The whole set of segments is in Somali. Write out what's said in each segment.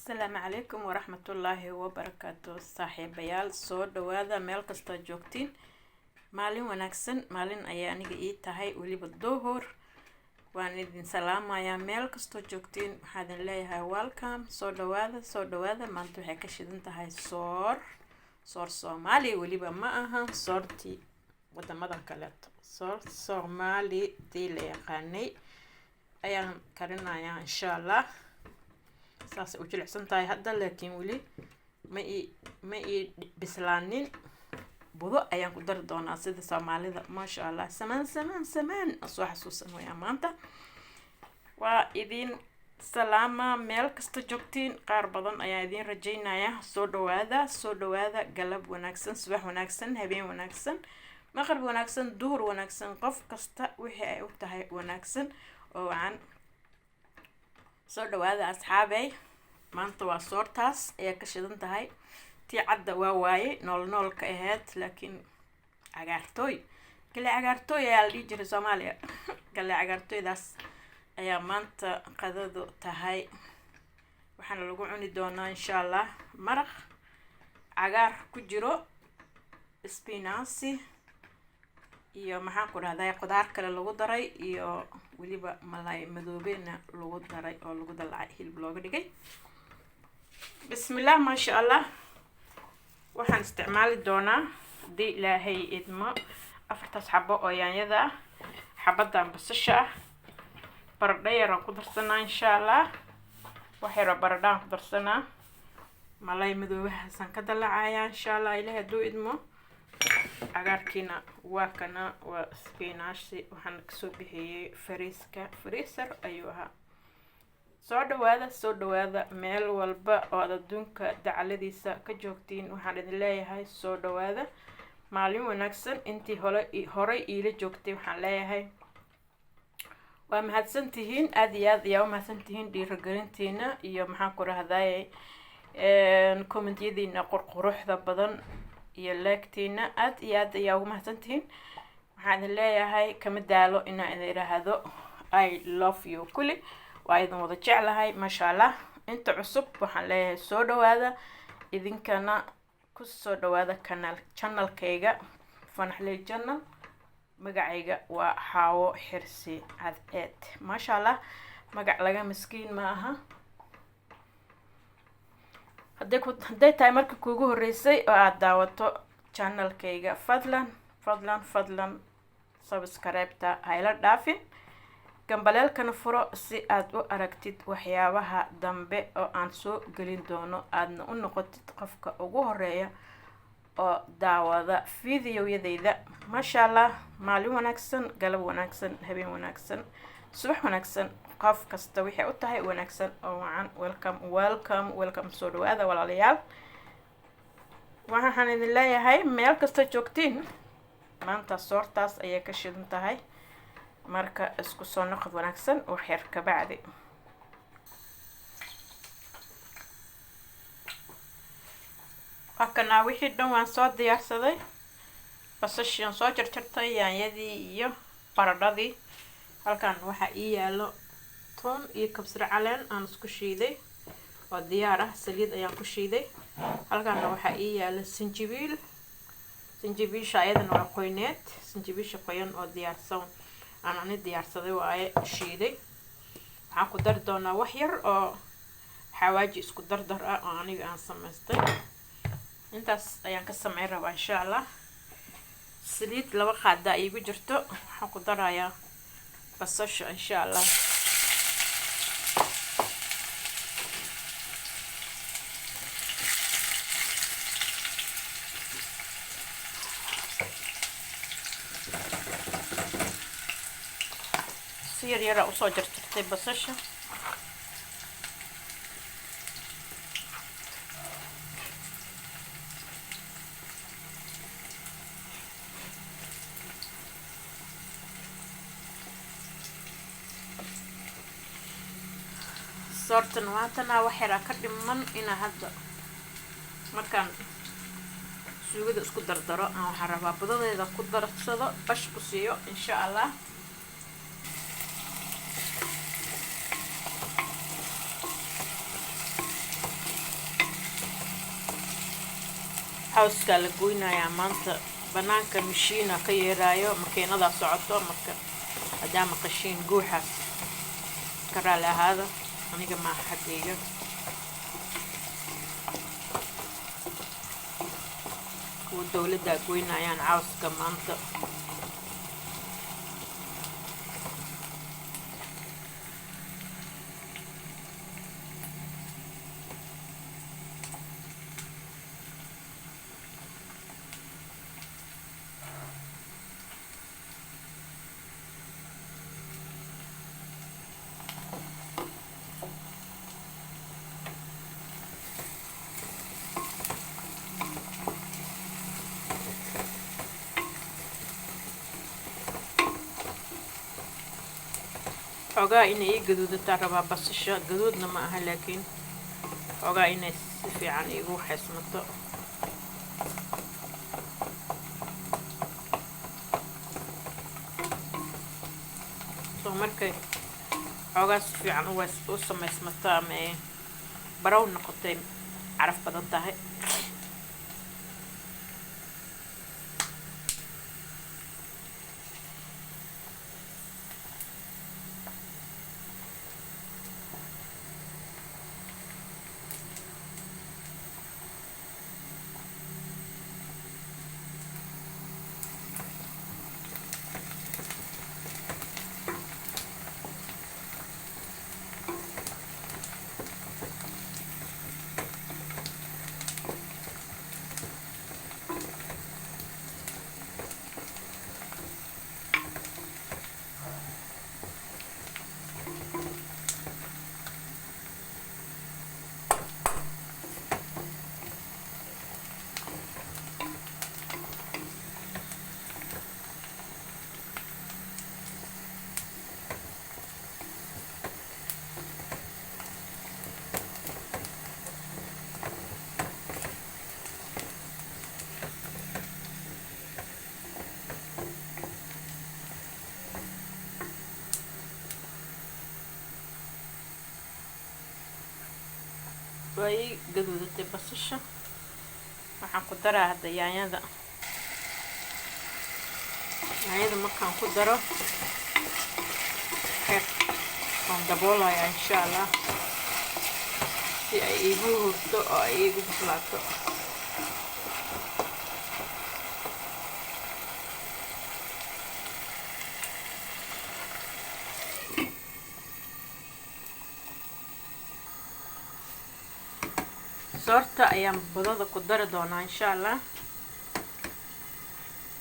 السلام عليكم ورحمة الله وبركاته صاحبيال soo dhawaada meel kasta joogtiin maalin wanaagsan maalin ayaa aniga ii tahay waliba duhur waan idin salaamayaa meel kasta joogtiin waxaan idin leeyahay welcome soo dhawaada maanta waxay ka shidan tahay soor Soomaali waliba ma aha soorti wadamada kale soor Soomaali tii la yaqaanay ayaan karinayaa insha Allah saas u jilicsan tahay hadda laakiin wali ma ii bislaanin budo ayaan ku dar doonaa sida Soomaalida ma sha Allah samaan soo xasuusan way maanta waa idin salaama meel kasta joogtiin qaar badan ayaa idin rajaynayaa soo dhawaada galab wanaagsan subax wanaagsan habeen wanaagsan maqrib wanaagsan duhur wanaagsan qof kasta wixii ay u tahay wanaagsan oo aan soo dhawaada asxaabay maanta waa soortaas ayaa ka shidan tahay tii cadda waa waaye nool ka ahayd laakiin cagaartooy ayaa la dhihi jiray Soomaaliya cagaartooydaas ayaa maanta qadadu tahay waxaana lagu cuni doonaa insha Allah maraq cagaar ku jiro spinach iyo maxaan ku rahday qudaar kale lagu daray iyo waliba malay madoobeena lagu daray oo lagu dalacay hilib looga dhigay bismillah ma sha Allah waxaan isticmaali doonaa di ilaahay idmo afartaas xabo oo yaanyada xabadan basasha baradho yar ku darsanaa insha Allah waxay baradhaan ku darsanaa malay madoobaha san ka dalacayaa insha Allah ilaahay haduu idmo cagaarkiina waa kana waa spinach waxaan ka soo bixiyay freezer ayuu ahaa soo dhawaada meel walba oo adduunka dacaladiisa ka joogtiin waxaan idin leeyahay soo dhawaada maalin wanaagsan intii hore ila joogtay waxaan leeyahay waa mahadsantihiin aad iyo aad ayaa mahadsantihiin dhiirigelintiina iyo maxaan ku rahday comment-yadiina quruxda badan iyo like-tiina aad iyo aad ayaa ugu mahadsantihiin waxaan idin leeyahay kama daalo inaan idin iraahdo I love you kulli waa idin wada jeclahay ma sha Allah inta cusub waxaan leeyahay soo dhawaada idinkana ku soo dhawaada channelkayga Fanaxley channel magacayga waa Xaawo Xirsi Cadeed ma sha Allah magac laga miskiin ma aha hadday tahay markii kuugu horeysay oo aad daawato channelkayga fadlan subscribe-ta hayla dhaafin gambaleelkana furo si aad u aragtid waxyaabaha dambe oo aan soo gelin doono aadna u noqotid qofka ugu horeeya oo daawada fiidiyowyadayda ma sha Allah maalin wanaagsan galab wanaagsan habeen wanaagsan subax wanaagsan qof kasta wixii u tahay wanaagsan oo waan welcome soo dhawaada walaalayaal waxaan idin leeyahay meel kasta joogtiin maanta soortaas ayaa ka shidan tahay marka isku soo noqod wanaagsan oo xeer ka bacdi akana wixii dhan waan soo diyaarsaday basashiin soo jarjartay yaanyadii iyo baradhadii halkan waxa ii yaalo toon iyo kabsar caleen aan isku shiiday oo diyaar ah saliid ayaan ku shiiday halkan waxa ii yaalo sinjibiil ayadana waa qoyneed sinjibiisha qoyan oo diyaarsan aan diyaarsaday waaye shiiday waxaan ku dar doonaa wax yar oo xawaaji isku dardar ah oo aniga aan sameystay intaas ayaan ka sameyn rabaa insha Allah saliid 2 qaada ay igu jirto waxaan ku darayaa basasha insha Allah yar u soo jarjartay basasha soortan waatana waxaa ka dhiman ina hadda markaan suugada isku dardaro aan waxa rabaa badadeeda ku darsado bash ku siiyo insha Allah cawska la goynayaa maanta banaanka mishiina ka yeeraayo makiinada socoto marka maadaama qashiin guuxaas ka raali ahaada aniga ma xaqiiyo kuwa dowladda goynayaan cawska maanta xogaa inay ii gaduudataa rabaa basasha gaduudna ma aha laakiin xogaa inay si fiican iigu xeesmato soo markay xogaa si fiican u samaysmato ama baraw noqotay caraf badan tahay way gaduudatay basasha waxaan ku daraa hadda yaanyada markaan ku daro xeer aan daboolayaa insha Allah si ay iigu hurto oo ay iigu bislaato soorta ayaan budada ku dari doonaa insha Allah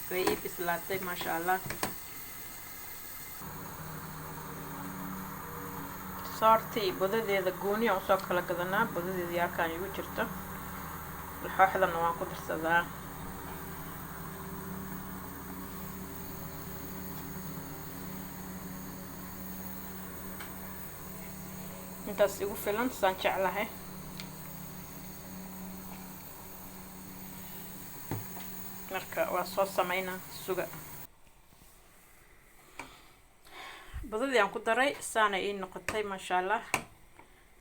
way ii bislaatay maasha Allah soortii budadeeda gooni aan soo kala gadanaa budadeeda yarkaan igu jirto laxooxdana waan ku darsadaa intaas igu filan saan jeclahay marka waa soo sameynaa suga badadii aan ku daray saana ii noqotay maasha Allah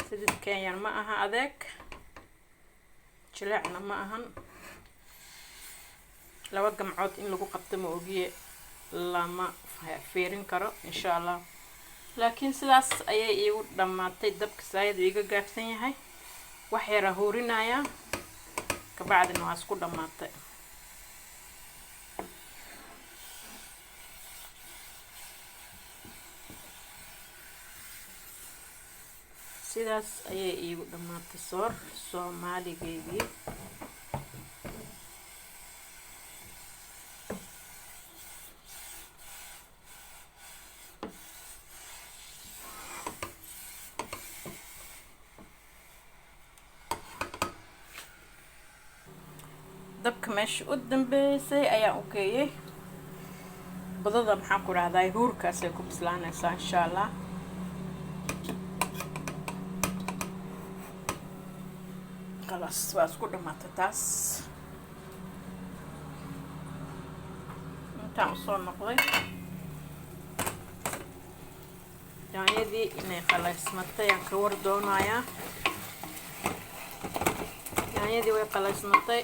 sidii Kenyan ma aha adeeg jileecna ma ahan laba gamcood in lagu qabto ma ogiye lama fiirin karo insha Allah laakiin sidaas ayay iigu dhamaatay dabka saayid iiga gaabsan yahay wax yar huurinaya ka bacdina waa isku dhamaatay sidaas ayay iigu dhamaatay soor Soomaaligeedii dabka meesha u dambeysay ayaan u geeyay budada maxaan ku raahdaa huurkaas ay ku bislaanaysaa insha Allah خلاص واسكو دماته تاس intaan usoo noqday yaanyadii inay qalaysmatay aan ka war doonayaa yaanyadii way qalaysmatay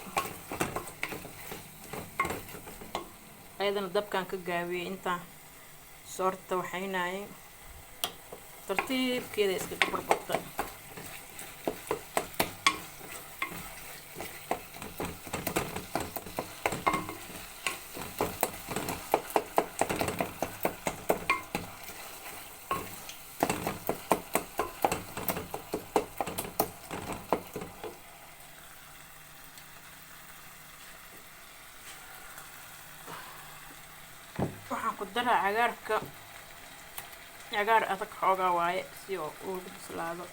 ayadana dabkan ka gaabiyey intaan soorta waxaynaayay tartiibkeeda iska burburta. waxaan ku daraa cagaar adag xoogaa waaye si oo ugu bislaado.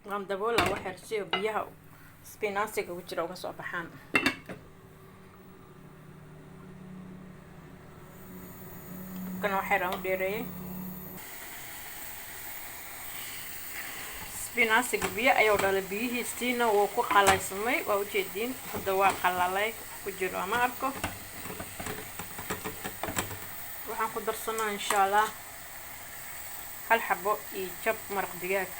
waan daboolaa wax yar si biyaha spinaciga ku jira uga soo baxaan. kana wax yar aan u dheereeyay. spinaciga biyo ayuu dhalay, biyihiisiina wuu ku qalaysamay, waa ujeediin hadda waa qalalay ku jiro ama arko. waxaan ku darsanaa insha allah hal xabo iyo jab maraq digaag.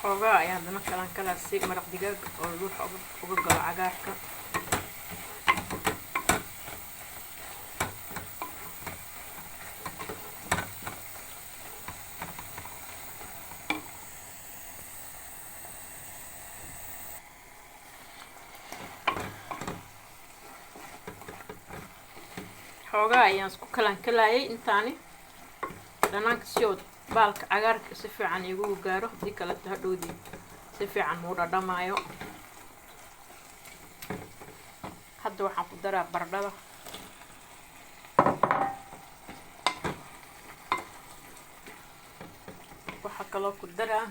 xoogaa ayaa hadana kala si maraq digaag oo ruuxa uga galo cagaarka. xoogaa ayaan isku kalayay intaani dhanaanka si oo baalka cagaarka si fiican igu gaaro, hadii kale hadhowdii si fiican u dhadhamaayo. hadda waxaan ku daraa baradhada. waxaa kaloo ku daraa